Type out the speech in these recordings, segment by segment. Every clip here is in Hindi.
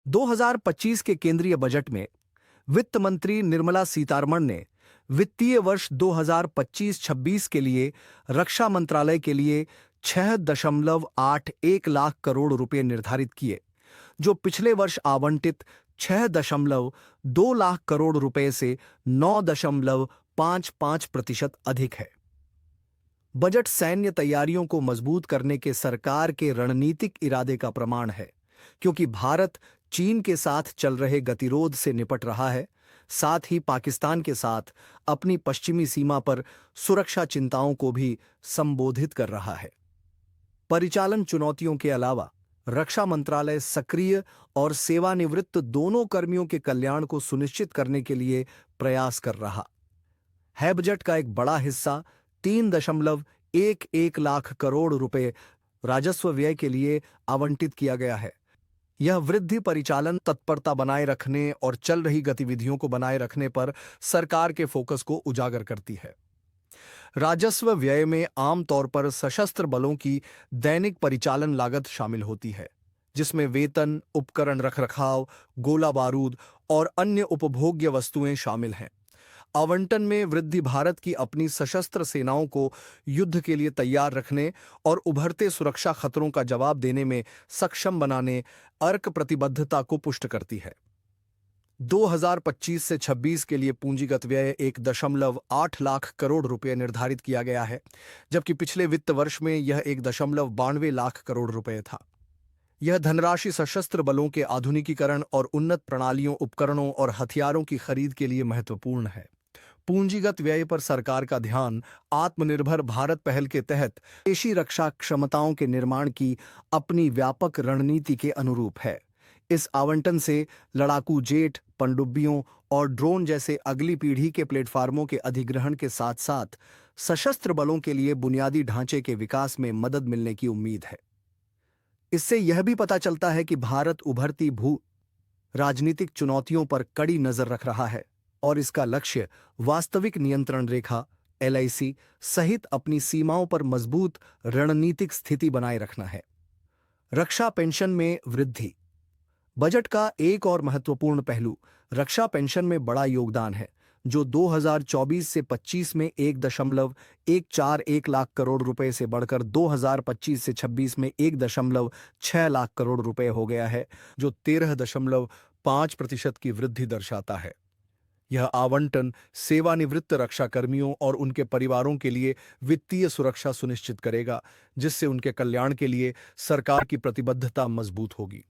2025 के केंद्रीय बजट में वित्त मंत्री निर्मला सीतारमण ने वित्तीय वर्ष 2025-26 के लिए रक्षा मंत्रालय के लिए 6.81 लाख करोड़ रुपए निर्धारित किए, जो पिछले वर्ष आवंटित 6.2 लाख करोड़ रुपए से 9.55% अधिक है। बजट सैन्य तैयारियों को मजबूत करने के सरकार के रणनीतिक इरादे का प्रमाण है, क्योंकि भारत चीन के साथ चल रहे गतिरोध से निपट रहा है, साथ ही पाकिस्तान के साथ अपनी पश्चिमी सीमा पर सुरक्षा चिंताओं को भी संबोधित कर रहा है। परिचालन चुनौतियों के अलावा रक्षा मंत्रालय सक्रिय और सेवानिवृत्त दोनों कर्मियों के कल्याण को सुनिश्चित करने के लिए प्रयास कर रहा है। बजट का एक बड़ा हिस्सा 3.11 लाख करोड़ रुपए राजस्व व्यय के लिए आवंटित किया गया है। यह वृद्धि परिचालन तत्परता बनाए रखने और चल रही गतिविधियों को बनाए रखने पर सरकार के फोकस को उजागर करती है। राजस्व व्यय में आमतौर पर सशस्त्र बलों की दैनिक परिचालन लागत शामिल होती है, जिसमें वेतन, उपकरण रखरखाव, गोला बारूद और अन्य उपभोग्य वस्तुएं शामिल हैं। आवंटन में वृद्धि भारत की अपनी सशस्त्र सेनाओं को युद्ध के लिए तैयार रखने और उभरते सुरक्षा खतरों का जवाब देने में सक्षम बनाने अर्क प्रतिबद्धता को पुष्ट करती है। 2025 से 26 के लिए पूंजीगत व्यय 1.8 लाख करोड़ रुपए निर्धारित किया गया है, जबकि पिछले वित्त वर्ष में यह 1.92 लाख करोड़ रुपए था। यह धनराशि सशस्त्र बलों के आधुनिकीकरण और उन्नत प्रणालियों, उपकरणों और हथियारों की खरीद के लिए महत्वपूर्ण है। पूंजीगत व्यय पर सरकार का ध्यान आत्मनिर्भर भारत पहल के तहत देशी रक्षा क्षमताओं के निर्माण की अपनी व्यापक रणनीति के अनुरूप है। इस आवंटन से लड़ाकू जेट, पनडुब्बियों और ड्रोन जैसे अगली पीढ़ी के प्लेटफार्मों के अधिग्रहण के साथ साथ सशस्त्र बलों के लिए बुनियादी ढांचे के विकास में मदद मिलने की उम्मीद है। इससे यह भी पता चलता है कि भारत उभरती भू राजनीतिक चुनौतियों पर कड़ी नजर रख रहा है और इसका लक्ष्य वास्तविक नियंत्रण रेखा (LIC) सहित अपनी सीमाओं पर मजबूत रणनीतिक स्थिति बनाए रखना है। रक्षा पेंशन में वृद्धि। बजट का एक और महत्वपूर्ण पहलू रक्षा पेंशन में बड़ा योगदान है, जो 2024 से 25 में 1.141 लाख करोड़ रुपए से बढ़कर 2025 से 26 में 1.6 लाख करोड़ रुपए हो गया है, जो 13.5% की वृद्धि दर्शाता है। यह आवंटन सेवानिवृत्त रक्षा कर्मियों और उनके परिवारों के लिए वित्तीय सुरक्षा सुनिश्चित करेगा, जिससे उनके कल्याण के लिए सरकार की प्रतिबद्धता मजबूत होगी।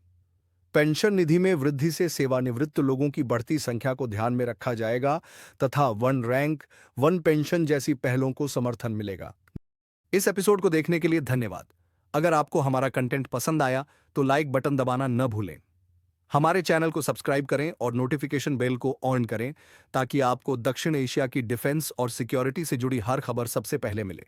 पेंशन निधि में वृद्धि से सेवानिवृत्त लोगों की बढ़ती संख्या को ध्यान में रखा जाएगा तथा वन रैंक, वन पेंशन जैसी पहलों को समर्थन मिलेगा। इस एपिसोड को देखने के लिए धन्यवाद। अगर आपको हमारा कंटेंट पसंद आया तो लाइक बटन दबाना न भूलें। हमारे चैनल को सब्सक्राइब करें और नोटिफिकेशन बेल को ऑन करें ताकि आपको दक्षिण एशिया की डिफेंस और सिक्योरिटी से जुड़ी हर खबर सबसे पहले मिले।